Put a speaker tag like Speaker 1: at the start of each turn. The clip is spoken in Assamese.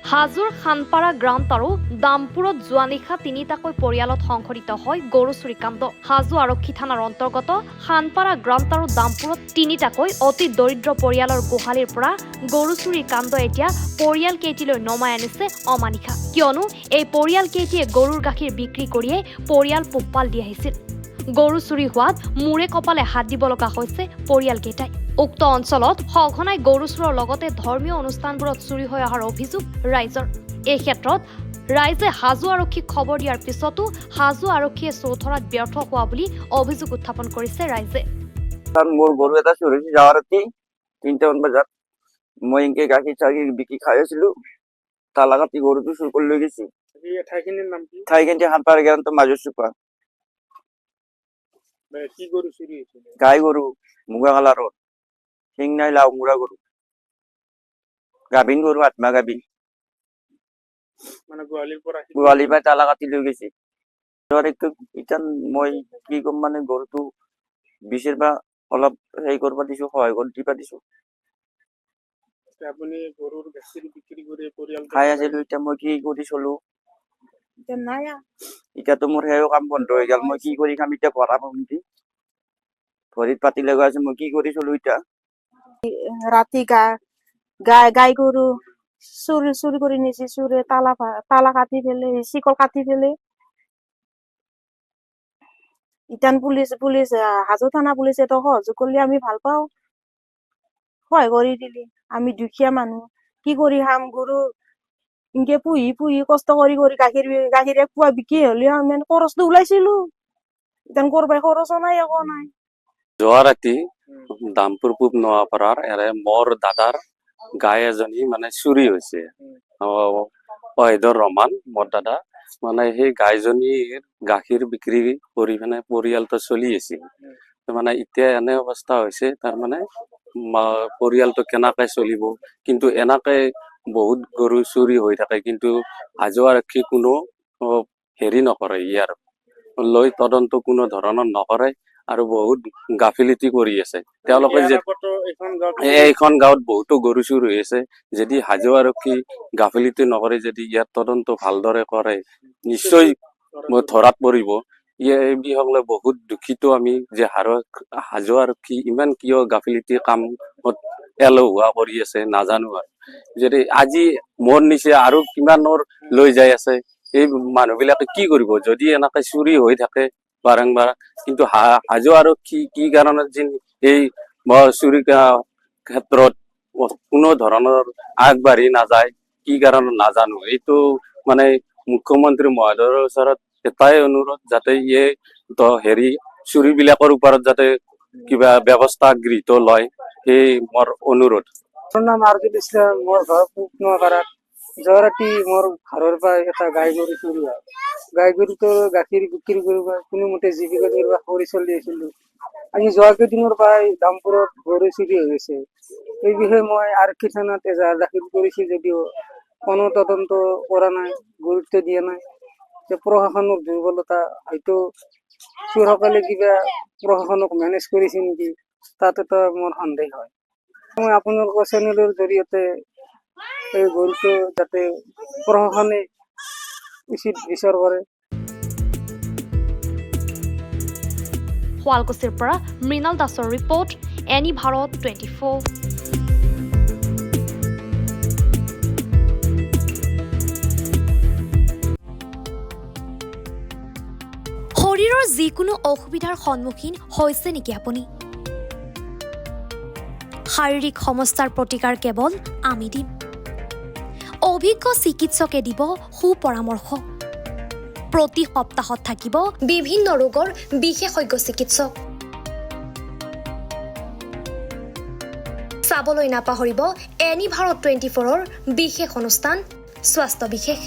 Speaker 1: হাজোৰ খানপাৰা গ্ৰাউণ্ড আৰু দামপুৰত যোৱা নিশা তিনিটাকৈ পৰিয়ালত সংঘটিত হয় গৰু চুৰি কাণ্ড। হাজো আৰক্ষী থানাৰ অন্তৰ্গত খানপাৰা গ্ৰাউণ্ড আৰু দামপুৰত তিনিটাকৈ অতি দৰিদ্ৰ পৰিয়ালৰ গোহালিৰ পৰা গৰু চুৰিৰ কাণ্ড এতিয়া পৰিয়াল কেইটিলৈ নমাই আনিছে অমানিশা। কিয়নো এই পৰিয়াল কেইটিয়ে গৰুৰ গাখীৰ বিক্ৰী কৰিয়ে পৰিয়াল পোহপাল দি আহিছিল। গৰু চুৰি হোৱাত মূৰে কপালে হাত দিব লগা হৈছে পৰিয়ালকেইটাই। উক্ত অঞ্চলত সঘনাই গৰু চুৰৰ লগতে ধৰ্মীয় অনুষ্ঠানবোৰত চুৰি হৈ অহাৰ অভিযোগ ৰাইজৰ। এই ক্ষেত্ৰত ৰাইজে হাজো আৰক্ষীক খবৰ দিয়াৰ পিছতো হাজো আৰক্ষীয়ে চৌধৰাত ব্যৰ্থ হোৱা বুলি অভিযোগ উত্থাপন কৰিছে ৰাইজে।
Speaker 2: মোৰ গৰু এটা চুৰি হৈছে যাৱাৰ ৰাতি ৩টামান বজাত। মই এনেকে গাখীৰ চাখীৰ বিক্ৰী খাই আছিলো, তালা কাটি গৰুটো চুৰ কৰি লৈ গৈছে।
Speaker 3: ঠাইখিনিৰ নাম কি?
Speaker 2: ঠাইখিনি খানপাৰা গ্ৰাউণ্ড মাজৰ চুপা।
Speaker 3: কি গৰু চুৰি হৈছিল?
Speaker 2: গাই গৰু মুগা কালাৰৰ, শিং নাই লাও মুৰা গৰু, গাভিন গৰু, আত্মা গাভিন।
Speaker 3: মানে গোহালিৰ পৰা
Speaker 2: তালা কাটি লৈ গৈছে। এতিয়া মই কি কম, মানে গৰুটো বিচেৰ বা অলপ হেৰি কৰিব দিছো, সহায় কৰি দিবা দিছো।
Speaker 3: আপুনি গৰুৰ গাখীৰ বিক্ৰী কৰি পৰিয়াল
Speaker 2: খাই আছিলো, এতিয়া মই কি কৰি চলো? এতিয়াতো মোৰ সেই কাম বন্ধ হৈ গেল, মই কি কৰি খাম এতিয়া? ভৰা নেকি ভৰিত পাতি লগা আছে, মই কি কৰি চলো এতিয়া?
Speaker 4: ৰাতি গাই গৰু চুৰি কৰি নিছে। চুৰে তালা কাটি ফেলে, চিকল কাটি ফেলে। ইটান পুলিচ হাজো থানা পুলিচে তো সহযোগ কৰিলে আমি ভাল পাওঁ, সহায় কৰি দিলি। আমি দুখীয়া মানুহ, কি কৰি খাম? গৰু ইনকে পুহি কষ্ট কৰি গাখীৰ এক পোৱা বিক্ৰী হলে আমি খৰচটো ওলাইছিলো। ইটান কৰবাই খৰচো নাই, একো নাই।
Speaker 5: যোৱা ৰাতি দামপুৰ পূব নৱাপাৰাৰ মোৰ দাদাৰ গাই এজনী মানে চুৰি হৈছে। ৰহমান মোৰ দাদা, মানে সেই গাইজনীৰ গাখীৰ বিক্ৰী কৰি মানে পৰিয়ালটো চলি আছিল। মানে এতিয়া এনে অৱস্থা হৈছে, তাৰমানে পৰিয়ালটো কেনেকে চলিব? কিন্তু এনেকে বহুত গৰু চুৰি হৈ থাকে, কিন্তু হাজো আৰক্ষী কোনো হেৰি নকৰে, ইয়াৰ লৈ তদন্ত কোনো ধৰণৰ নকৰে আৰু বহুত গাফিলতি কৰি আছে তেওঁলোকে। যে এইখন গাঁৱত বহুতো গৰু চুৰ হৈ আছে, যদি হাজো আৰক্ষী গাফিলতি নকৰে, যদি ইয়াৰ তদন্ত ভালদৰে কৰে, নিশ্চয় ধৰাত পৰিব। এই বিষয়ে বহুত দুখিত আমি যে হাজো আৰক্ষী ইমান কিয় গাফিলতি কামত এলেহুৱা কৰি আছে নাজানো। আৰু যদি আজি মোৰ নিচে আৰু কিমানৰ লৈ যাই আছে, এই মানুহ বিলাকে কি কৰিব যদি এনেকে চুৰি হৈ থাকে বাৰম্বাৰ? কিন্তু হাজো আৰক্ষী কি কাৰণত যেন এই চুৰি ক্ষেত্ৰত কোনো ধৰণৰ আগবাঢ়ি নাযায়, কি কাৰণত নাজানো। এইটো মানে মুখ্যমন্ত্ৰী মহোদয়ৰ ওচৰত এটাই অনুৰোধ, যাতে হেৰি চুৰি বিলাকৰ ওপৰত যাতে কিবা ব্যৱস্থা গৃহীত লয়, সেই মোৰ অনুৰোধ।
Speaker 3: মোৰ নাম আৰজুল ইছলাম, মোৰ ঘৰ পূব নৱাপাৰাত। যোৱা ৰাতি মোৰ ঘৰৰ পৰা এটা গাই গৰু চুৰি হয়। গাই গৰুটো গাখীৰ বিক্ৰী কৰিব কোনোমতে জীৱিকা নিৰ্বাহ কৰি চলি আছিলো। আজি যোৱা কেইদিনৰ পৰাই দামপুৰত গৰু চুৰি হৈ গৈছে। এই বিষয়ে মই আৰক্ষী থানাত এজাহাৰ দাখিল কৰিছো, যদিও কোনো তদন্ত কৰা নাই, গুৰুত্ব দিয়া নাই। প্ৰশাসনৰ দুৰ্বলতা, হয়তো চোৰসকলে কিবা প্ৰশাসনক মেনেজ কৰিছে নেকি, তাত এটা মোৰ সন্দেহ হয়। মই আপোনালোকৰ চেনেলৰ জৰিয়তে এই গৰুটো যাতে প্ৰশাসনে উচিত বিচাৰ কৰে।
Speaker 1: শুৱালকুছিৰ পৰা মৃণাল দাসৰ ৰিপৰ্ট, এনি ভাৰত 24। শৰীৰৰ যিকোনো অসুবিধাৰ সন্মুখীন হৈছে নেকি আপুনি? শাৰীৰিক সমস্যাৰ প্ৰতিকাৰ কেৱল আমি দিম। অভিজ্ঞ চিকিৎসকে দিব সুপৰামৰ্শ। প্ৰতি সপ্তাহত থাকিব বিভিন্ন ৰোগৰ বিশেষজ্ঞ চিকিৎসক। চাবলৈ নাপাহৰিব এনি ভাৰত 24ৰ বিশেষ অনুষ্ঠান স্বাস্থ্য বিশেষ।